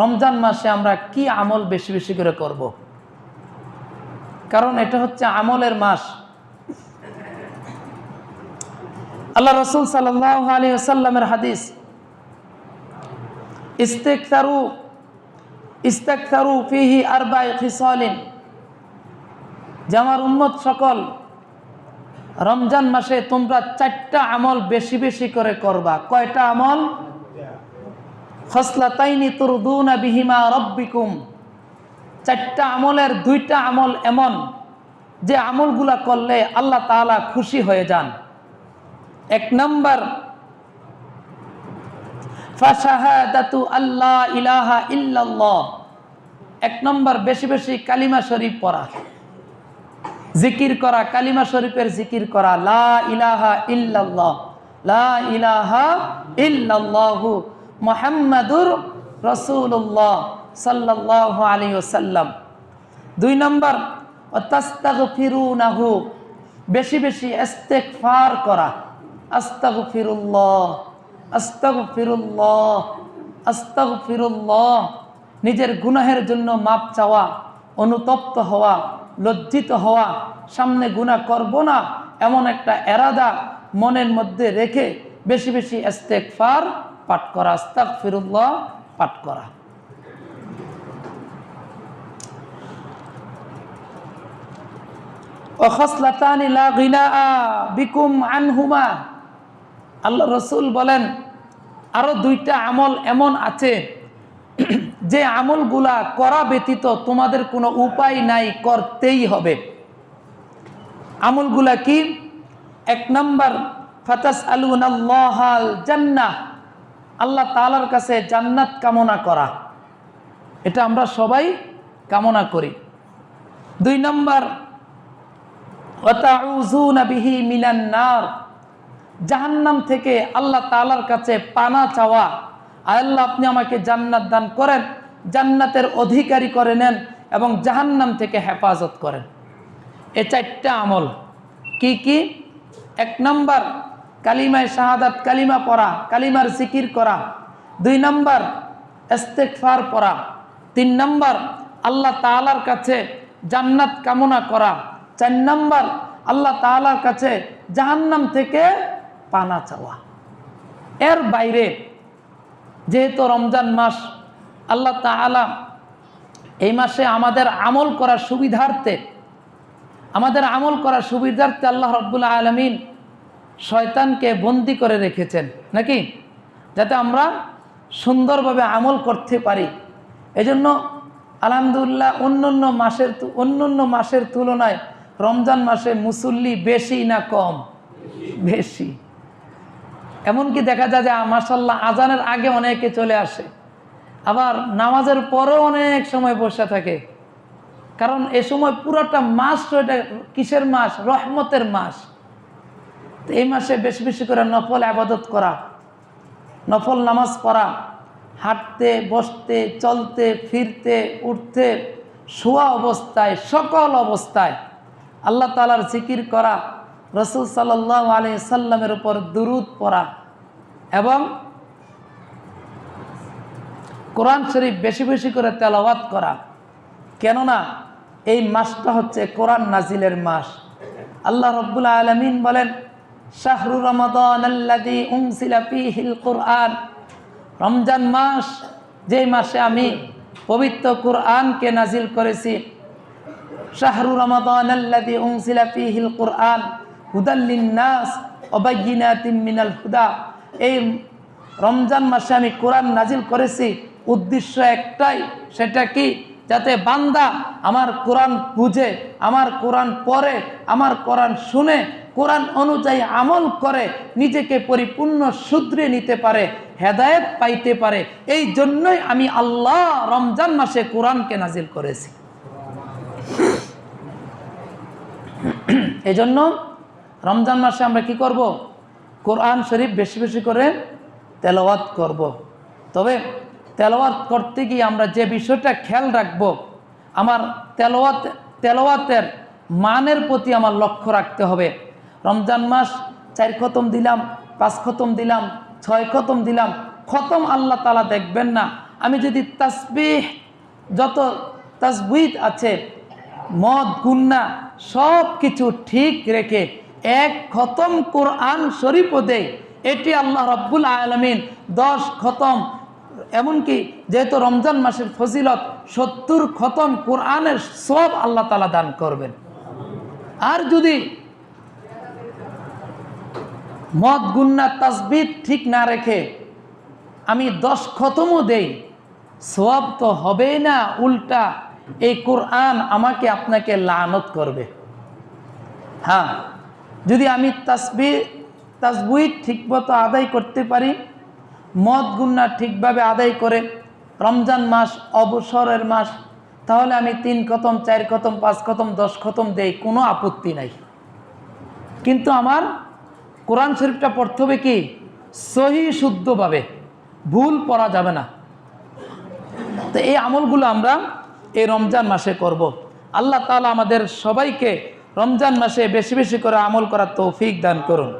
রমজান মাসে আমরা কি আমল বেশি বেশি করে করব? কারণ এটা হচ্ছে আমলের মাস। আল্লাহ রাসূল সাল্লাল্লাহু আলাইহি ওয়াসাল্লামের হাদিস, ইস্তাকথারু ফিহি আরবা'i খিসালিন, যে আমার উম্মত সকল রমজান মাসে তোমরা 4টা আমল বেশি বেশি করে করবা। কয়টা আমল? খসলাতাইনি তুরদুনা বিহিমা রাব্বিকুম, 4টা আমলের 2টা আমল এমন যে আমলগুলা করলে আল্লাহ তাআলা খুশি হয়ে যান। 1 নম্বর, ফাশাহাদাতু আল্লা ইলাহা ইল্লাল্লাহ, 1 নম্বর বেশি বেশি কালিমা শরীফ পড়া, জিকির করা, কালিমা শরীফের জিকির করা, লা ইলাহা ইল্লাল্লাহ, লা ইলাহা ইল্লাল্লাহু মুহাম্মাদুর রাসূলুল্লাহ সাল্লাল্লাহু আলাইহি ওয়াসাল্লাম। 2 নম্বর, ওয়াতাস্তাগফিরুনাহু, বেশি বেশি ইস্তিগফার করা, আস্তাগফিরুল্লাহ আস্তাগফিরুল্লাহ আস্তাগফিরুল্লাহ, নিজের গুনাহের জন্য মাপ চাওয়া, অনুতপ্ত হওয়া, লজ্জিত হওয়া, সামনে গুনাহ করব না এমন একটা এরাদা মনের মধ্যে রেখে বেশি বেশি ইস্তিগফার পাঠ করা, আস্তাগফিরুল্লাহ পাঠ করা। ও খসলাতানি লা গিনা বিকুম আনহুমা, আল্লাহ রসুল বলেন আরো 2টা আমল এমন আছে যে আমলগুলা করা ব্যতীত তোমাদের কোনো উপায় নাই, করতেই হবে। আমলগুলা কি? 1 নম্বর, ফাতাসআলুনাল্লাহাল জান্নাহ, আল্লাহ তাআলার কাছে জান্নাত কামনা করা। এটা আমরা সবাই কামনা করি। 2 নম্বর, ওয়াতাউযুনা বিহি মিনান নার, জাহান্নাম থেকে আল্লাহ তাআলার কাছে পানা চাওয়া, আল্লাহ আপনি আমাকে জান্নাত দান করেন, জান্নাতের অধিকারী করে নেন এবং জাহান্নাম থেকে হেফাজত করেন। এই 4টা আমল কি কি? 1 নম্বর, কালিমায়ে শাহাদাত, কালিমা পড়া, কালিমার জিকির করা। 2 নম্বর, ইস্তিগফার পড়া। 3 নম্বর, আল্লাহ তাআলার কাছে জান্নাত কামনা করা। 4 নম্বর, আল্লাহ তাআলার কাছে জাহান্নাম থেকে পানা চাওয়া। এর বাইরে যেহেতু রমজান মাস, আল্লাহ তাআলা এই মাসে আমাদের আমল করার সুবিধার্থে আল্লাহ রাব্বুল আলামিন শয়তানকে বন্দী করে রেখেছেন, নাকি? যাতে আমরা সুন্দরভাবে আমল করতে পারি। এজন্য আলহামদুলিল্লাহ অন্যান্য মাসের তুলনায় রমজান মাসে মুসল্লি বেশি না কম? বেশি। এমনকি দেখা যায় যে মাশাআল্লাহ আজানের আগে অনেকে চলে আসে, আবার নামাজের পরেও অনেক সময় বসে থাকে। কারণ এ সময় পুরোটা মাস, এটা কিসের মাস? রহমতের মাস। তো এই মাসে বেশি বেশি করে নফল ইবাদত করা, নফল নামাজ পড়া, হাঁটতে, বসতে, চলতে, ফিরতে, উঠতে, শোয়া অবস্থায়, সকল অবস্থায় আল্লাহ তাআলার জিকির করা, রাসূল সাল্লাল্লাহু আলাইহি সাল্লামের উপর দুরূদ পড়া এবং কোরআন শরীফ বেশি বেশি করে তেলাওয়াত করা। কেননা এই মাসটা হচ্ছে কোরআন নাজিলের মাস। আল্লাহ রাব্বুল আলামিন বলেন, শাহরু রমাদানাল্লাযী উনজিলা ফীহিল কুরআন, রমজান মাস যে মাসে আমি পবিত্র কুরআনকে নাজিল করেছি। শাহরু রমাদানাল্লাযী উনজিলা ফীহিল কুরআন হুদাল লিন-নাস ওয়া বায়্যিনাতিম মিনাল হুদা, এই রমজান মাসে আমি কোরআন নাজিল করেছি, উদ্দেশ্য একটাই, সেটা কি? যাতে বান্দা আমার কোরআন বুঝে, আমার কোরআন পড়ে, আমার কোরআন শুনে, কোরআন অনুযায়ী আমল করে নিজেকে পরিপূর্ণ শুধরে নিতে পারে, হেদায়েত পাইতে পারে। এই জন্যই আমি আল্লাহ রমজান মাসে কোরআনকে নাজিল করেছি। এই জন্য রমজান মাসে আমরা কি করব? কোরআন শরীফ বেশি বেশি করে তেলাওয়াত করব। তবে তেলাওয়াত করতে গিয়ে আমরা যে বিষয়টা খেয়াল রাখবো, আমার তেলাওয়াতের মানের প্রতি আমার লক্ষ্য রাখতে হবে। রমজান মাস 4 খতম দিলাম, 5 খতম দিলাম, 6 খতম দিলাম, খতম আল্লাহ তাআলা দেখবেন না। আমি যদি তাসবিহ যত তাসবিহ আছে মদ গুন্না সব কিছু ঠিক রেখে এক খতম কোরআন শরীফও দেয়, এটি আল্লাহ রাব্বুল আলামিন 10 খতম, এমনকি যেহেতু রমজান মাসের ফজিলত 70 খতম কোরআনের সব আল্লাহ তাআলা দান করবেন। আর যদি মদ গুন্না তাসবিহ ঠিক না রেখে আমি 10 খতমও দেই, সওয়াব তো হবেই না, উল্টা এই কোরআন আমাকে আপনাকে লানত করবে। হ্যাঁ, যদি আমি তাসবিহ ঠিকমতো আদায় করতে পারি, মদ গুন্না ঠিকভাবে আদায় করে, রমজান মাস অবসরের মাস, তাহলে আমি 3 খতম 4 খতম 5 খতম 10 খতম দেই, কোনো আপত্তি নাই। কিন্তু আমার কোরআন শরীফটা পড়তে হবে কি সহি শুদ্ধভাবে, ভুল পড়া যাবে না। তো এই আমলগুলো আমরা এই রমজান মাসে করব। আল্লাহ তাআলা আমাদের সবাইকে রমজান মাসে বেশি বেশি করে আমল করার তৌফিক দান করুন।